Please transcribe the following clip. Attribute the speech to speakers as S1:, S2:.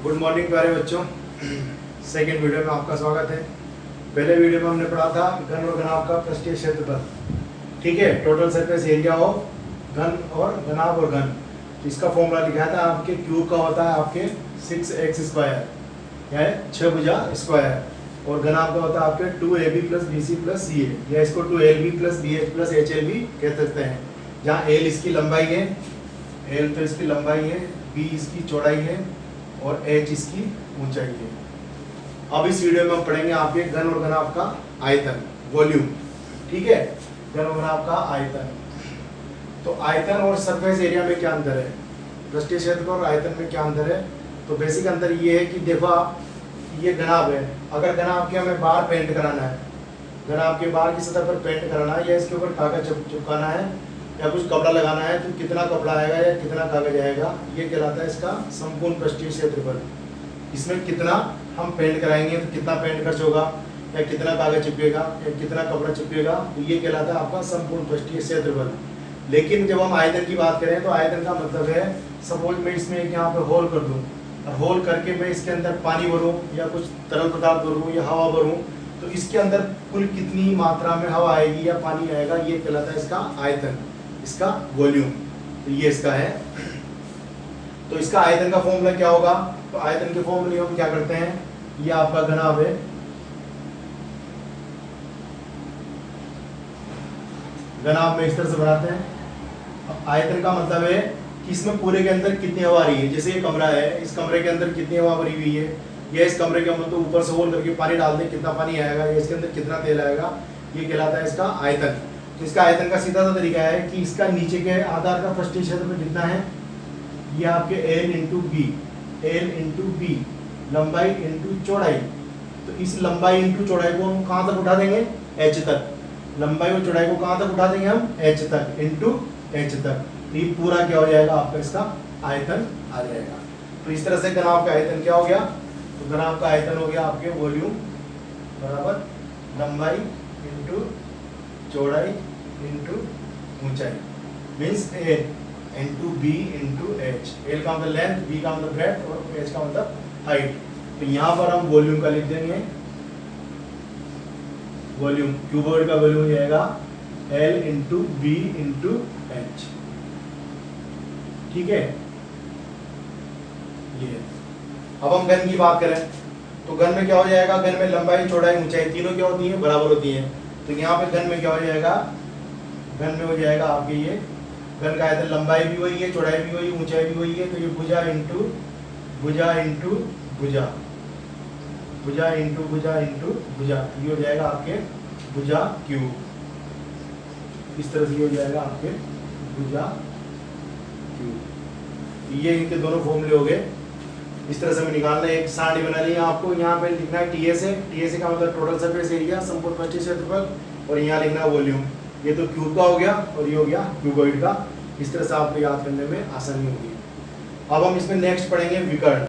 S1: Good morning प्यारे बच्चों। Second video में आपका स्वागत है। पहले वीडियो में हमने पढ़ा था घन और घनाभ का पृष्ठीय क्षेत्रफल, ठीक है, टोटल सरफेस एरिया ऑफ घन और घनाभ और घन। तो इसका फॉर्मूला लिखा था आपके क्यूब का होता है आपके 6x स्क्वायर या 6 भुजा स्क्वायर, और घनाभ का होता है आपके 2ab plus bc plus ca, या इसको 2lb plus bh plus hlb कह सकते हैं। जहाँ l इसकी लंबाई है, l तो इसकी लंबाई है, b इसकी चौड़ाई है और h इसकी ऊंचाई है। अब इस वीडियो में हम पढ़ेंगे आपके घन और घनाभ का आयतन, वॉल्यूम, ठीक है, घन और घनाभ का आयतन। तो आयतन और सरफेस एरिया में क्या अंतर है, पृष्ठीय क्षेत्रफल और आयतन में क्या अंतर है? तो बेसिक अंतर ये है कि देखो आप, ये घनाभ है, अगर घनाभ के हमें बाहर पेंट कराना है, घनाभ के बाहर की सतह पर पेंट कराना है, या इसके ऊपर कागज चिपकाना है या कुछ कपड़ा लगाना है, तो कितना कपड़ा आएगा या कितना कागज आएगा, ये कहलाता है इसका संपूर्ण पृष्ठीय क्षेत्रफल। इसमें कितना हम पेंट कराएंगे तो कितना पेंट खर्च होगा, या कितना कागज चिपकेगा या कितना कपड़ा चिपकेगा, तो ये कहलाता है आपका संपूर्ण पृष्ठीय क्षेत्रफल। लेकिन जब हम आयतन की बात करें तो आयतन का मतलब है, सपोज मैं इसमें एक यहाँ पे होल कर दूँ और होल करके मैं इसके अंदर पानी भरूँ या कुछ तरल पदार्थ भरूँ या हवा भरूँ, तो इसके अंदर कुल कितनी मात्रा में हवा आएगी या पानी आएगा, ये कहलाता है इसका आयतन, इसका वॉल्यूम। तो ये इसका है। तो इसका आयतन का फॉर्मूला क्या होगा? तो आयतन के फॉर्मूले हम क्या करते हैं, ये आपका घनाभ है, घनाभ में इस तरह से बनाते हैं। आयतन का मतलब है कि इसमें पूरे के अंदर कितनी हवा आ रही है। जैसे ये कमरा है, इस कमरे के अंदर कितनी हवा भरी हुई है, या इस कमरे के अंदर तो ऊपर से होल करके पानी डाल दें, कितना पानी आएगा, या इसके अंदर कितना तेल आएगा, ये कहलाता है इसका आयतन। तो इसका आयतन का सीधा सा तरीका है कि इसका नीचे के आधार का पृष्ठीय क्षेत्रफल कितना है, ये आपके l इंटू बी, लंबाई इंटू चौड़ाई। तो इस लंबाई इंटू चौड़ाई को हम कहाँ तक उठा देंगे, h तक। लंबाई और चौड़ाई को कहाँ तक उठा देंगे हम, h तक, इंटू h तक। तो ये पूरा क्या हो जाएगा आपका, इसका आयतन आ जाएगा। तो इस तरह से घनाभ का आयतन क्या हो गया, तो घनाभ का आयतन हो गया आपके वॉल्यूम बराबर लंबाई इंटू चौड़ाई इंटू ऊंचाई, means a into B into H. L का मतलब लेंथ, बी का मतलब ब्रेड्थ और एच का मतलब हाइट। तो यहाँ पर हम वॉल्यूम का लिख देंगे, वॉल्यूम क्यूबॉइड का वॉल्यूम जाएगा L into B into H, ठीक है। ये अब हम घन की बात करें तो घन में क्या हो जाएगा, घन में लंबाई चौड़ाई ऊंचाई तीनों क्या होती है, बराबर होती है। तो यहाँ पे घन में क्या हो जाएगा, घन में हो जाएगा आपके ये घन का आयतन, लंबाई भी वही है, चौड़ाई भी वही, ऊंचाई भी वही है। तो ये भुजा इंटू भुजा इंटू भुजा, भुजा इंटू भुजा इंटू भुजा, ये हो जाएगा आपके भुजा क्यूब। इस तरह से हो जाएगा आपके भुजा क्यूब। ये इनके दोनों फॉर्मूले हो गए। इस तरह से हमें निकालना है, एक सारणी बना ली है आपको, यहाँ पे लिखना है टीएस है, टीएस का मतलब टोटल सरफेस एरिया, संपूर्ण पृष्ठीय क्षेत्रफल, और यहाँ लिखना है वॉल्यूम। ये तो क्यूब का हो गया और ये हो गया क्यूबॉइड का। इस तरह से आपको याद करने में आसानी होगी। अब हम इसमें नेक्स्ट पढ़ेंगे विकर्ण।